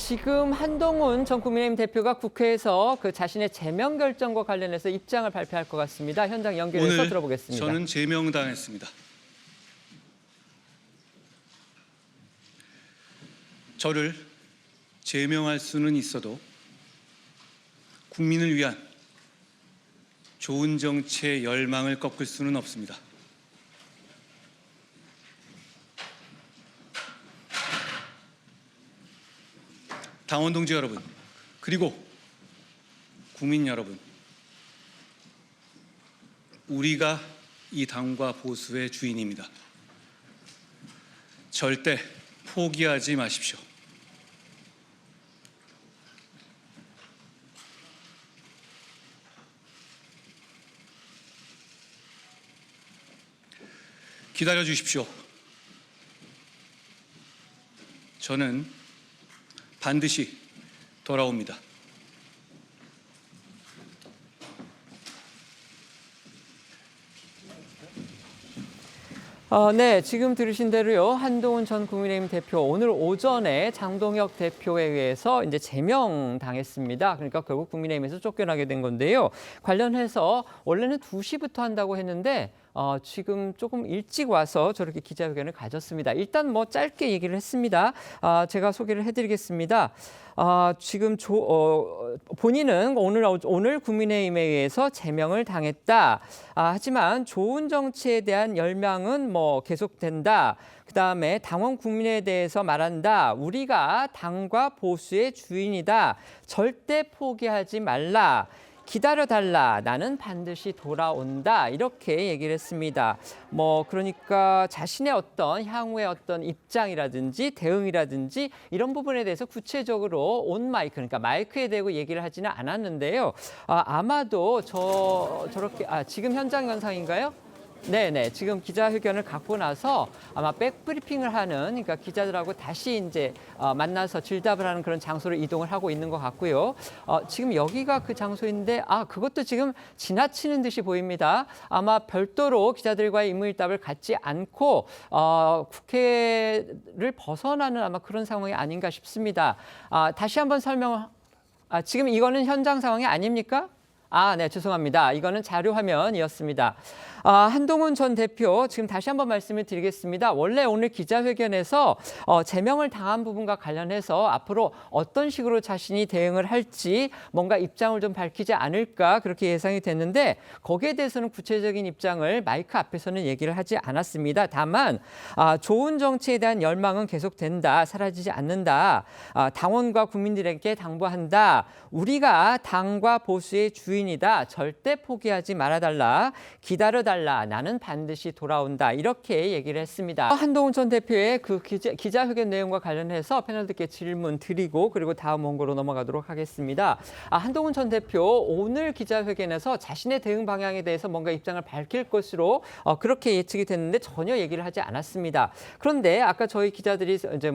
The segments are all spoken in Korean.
지금 한동훈 전 국민의힘 대표가 국회에서 그 자신의 제명 결정과 관련해서 입장을 발표할 것 같습니다. 현장 연결해서 오늘 들어보겠습니다. 저는 제명당했습니다. 저를 제명할 수는 있어도 국민을 위한 좋은 정치의 열망을 꺾을 수는 없습니다. 당원 동지 여러분, 그리고 국민 여러분, 우리가 이 당과 보수의 주인입니다. 절대 포기하지 마십시오. 기다려 주십시오. 저는 반드시 돌아옵니다. 네, 지금 들으신 대로요. 한동훈 전 국민의힘 대표 오늘 오전에 장동혁 대표에 의해서 이제 제명당했습니다. 그러니까 결국 국민의힘에서 쫓겨나게 된 건데요. 관련해서 원래는 2시부터 한다고 했는데 지금 조금 일찍 와서 저렇게 기자회견을 가졌습니다. 일단 뭐 짧게 얘기를 했습니다. 제가 소개를 해드리겠습니다. 지금 본인은 오늘 국민의힘에 의해서 제명을 당했다. 하지만 좋은 정치에 대한 열망은 뭐 계속된다. 그다음에 당원 국민에 대해서 말한다. 우리가 당과 보수의 주인이다. 절대 포기하지 말라. 기다려달라. 나는 반드시 돌아온다. 이렇게 얘기를 했습니다. 그러니까 자신의 어떤 향후의 어떤 입장이라든지 대응이라든지 이런 부분에 대해서 구체적으로 온 마이크, 그러니까 마이크에 대고 얘기를 하지는 않았는데요. 아마도 저렇게, 지금 현장 영상인가요? 네네. 지금 기자회견을 갖고 나서 아마 백브리핑을 하는, 그러니까 기자들하고 다시 이제 만나서 질답을 하는 그런 장소로 이동을 하고 있는 것 같고요. 지금 여기가 그 장소인데, 그것도 지금 지나치는 듯이 보입니다. 아마 별도로 기자들과의 임무일답을 갖지 않고 국회를 벗어나는 아마 그런 상황이 아닌가 싶습니다. 다시 한번 지금 이거는 현장 상황이 아닙니까? 네, 죄송합니다. 이거는 자료 화면이었습니다. 한동훈 전 대표 지금 다시 한번 말씀을 드리겠습니다. 원래 오늘 기자회견에서 제명을 당한 부분과 관련해서 앞으로 어떤 식으로 자신이 대응을 할지 뭔가 입장을 좀 밝히지 않을까 그렇게 예상이 됐는데 거기에 대해서는 구체적인 입장을 마이크 앞에서는 얘기를 하지 않았습니다. 다만 좋은 정치에 대한 열망은 계속된다. 사라지지 않는다. 당원과 국민들에게 당부한다. 우리가 당과 보수의 주인이다. 절대 포기하지 말아달라. 기다려달라. 나는 반드시 돌아온다. 이렇게 얘기를 했습니다. 한동훈 전 대표의 그 기자회견 내용과 관련해서 패널들께 질문 드리고 그리고 다음 원고로 넘어가도록 하겠습니다. 한동훈 전 대표 오늘 기자회견에서 자신의 대응 방향에 대해서 뭔가 입장을 밝힐 것으로 그렇게 예측이 됐는데 전혀 얘기를 하지 않았습니다. 그런데 아까 저희 기자들이 이제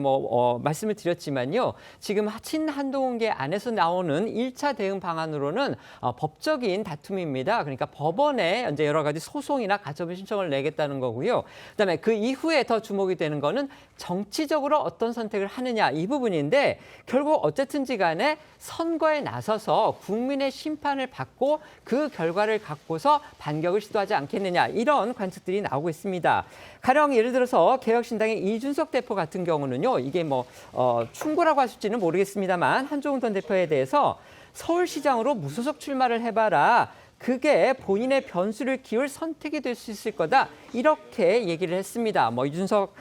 말씀을 드렸지만요. 지금 친한동훈계 안에서 나오는 1차 대응 방안으로는 법적인 다툼입니다. 그러니까 법원에 이제 여러 가지 소송이나 가처분 신청을 내겠다는 거고요. 그다음에 그 이후에 더 주목이 되는 거는 정치적으로 어떤 선택을 하느냐 이 부분인데 결국 어쨌든지 간에 선거에 나서서 국민의 심판을 받고 그 결과를 갖고서 반격을 시도하지 않겠느냐 이런 관측들이 나오고 있습니다. 가령 예를 들어서 개혁신당의 이준석 대표 같은 경우는요. 이게 충고라고 하실지는 모르겠습니다만 한종훈 전 대표에 대해서 서울시장으로 무소속 출마를 해봐라. 그게 본인의 변수를 키울 선택이 될 수 있을 거다. 이렇게 얘기를 했습니다. 이준석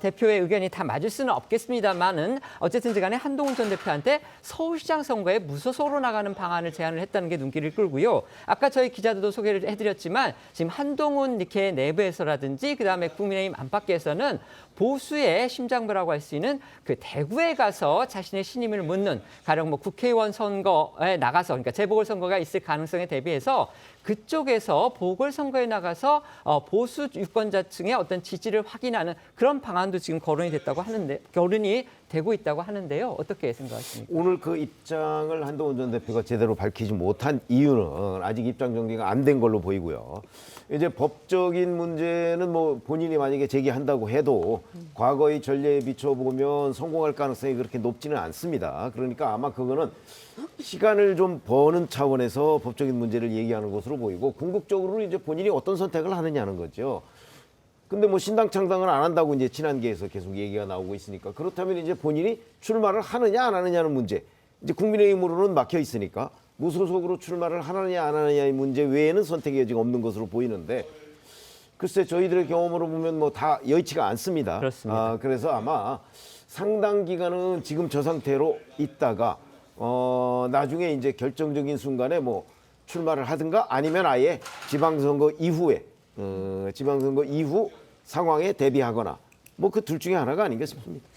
대표의 의견이 다 맞을 수는 없겠습니다만은 어쨌든 간에 한동훈 전 대표한테 서울시장 선거에 무소속으로 나가는 방안을 제안을 했다는 게 눈길을 끌고요. 아까 저희 기자들도 소개를 해드렸지만 지금 한동훈 이렇게 내부에서라든지 그다음에 국민의힘 안팎에서는 보수의 심장부라고 할 수 있는 그 대구에 가서 자신의 신임을 묻는 가령 국회의원 선거에 나가서 그러니까 재보궐선거가 있을 가능성에 대비해서 그쪽에서 보궐선거에 나가서 보수 유권자층의 어떤 지지를 확인하는 그런 방안도 지금 거론이 되고 있다고 하는데요. 어떻게 생각하십니까? 오늘 그 입장을 한동훈 전 대표가 제대로 밝히지 못한 이유는 아직 입장 정리가 안 된 걸로 보이고요. 이제 법적인 문제는 뭐 본인이 만약에 제기한다고 해도 과거의 전례에 비춰보면 성공할 가능성이 그렇게 높지는 않습니다. 그러니까 아마 그거는 시간을 좀 버는 차원에서 법적인 문제를 얘기하는 것으로 보이고 궁극적으로는 이제 본인이 어떤 선택을 하느냐는 거죠. 근데 뭐 신당 창당을 안 한다고 이제 친한계에서 계속 얘기가 나오고 있으니까 그렇다면 이제 본인이 출마를 하느냐 안 하느냐는 문제. 이제 국민의힘으로는 막혀 있으니까 무소속으로 출마를 하느냐 안 하느냐의 문제 외에는 선택의 여지가 없는 것으로 보이는데 글쎄 저희들의 경험으로 보면 뭐 다 여의치가 않습니다. 그렇습니다. 그래서 아마 상당 기간은 지금 저 상태로 있다가 나중에 이제 결정적인 순간에 뭐 출마를 하든가 아니면 아예 지방선거 이후에 지방선거 이후 상황에 대비하거나 뭐 그 둘 중에 하나가 아닌가 싶습니다.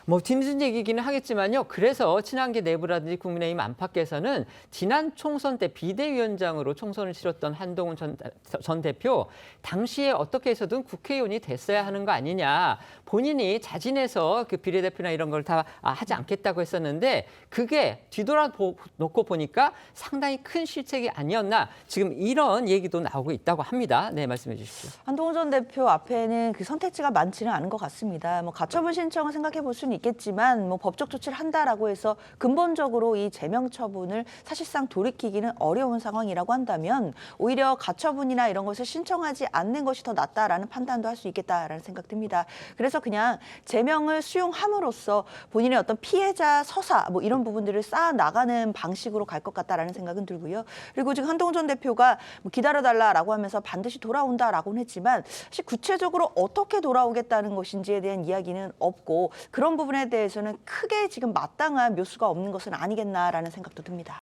뭐 뒤늦은 얘기기는 하겠지만요. 그래서 친한계 내부라든지 국민의힘 안팎에서는 지난 총선 때 비대위원장으로 총선을 치렀던 한동훈 전 대표 당시에 어떻게 해서든 국회의원이 됐어야 하는 거 아니냐. 본인이 자진해서 그 비례대표나 이런 걸 다 하지 않겠다고 했었는데 그게 뒤돌아놓고 보니까 상당히 큰 실책이 아니었나. 지금 이런 얘기도 나오고 있다고 합니다. 네, 말씀해 주십시오. 한동훈 전 대표 앞에는 그 선택지가 많지는 않은 것 같습니다. 뭐 가처분 신청을 생각해 볼 수는 있겠지만 뭐 법적 조치를 한다라고 해서 근본적으로 이 제명 처분을 사실상 돌이키기는 어려운 상황이라고 한다면 오히려 가처분이나 이런 것을 신청하지 않는 것이 더 낫다라는 판단도 할 수 있겠다라는 생각 듭니다. 그래서 그냥 제명을 수용함으로써 본인의 어떤 피해자 서사 뭐 이런 부분들을 쌓아 나가는 방식으로 갈 것 같다라는 생각은 들고요. 그리고 지금 한동훈 전 대표가 뭐 기다려달라라고 하면서 반드시 돌아온다라고는 했지만 사실 구체적으로 어떻게 돌아오겠다는 것인지에 대한 이야기는 없고 그런 부분에 대해서는 크게 지금 마땅한 묘수가 없는 것은 아니겠나라는 생각도 듭니다.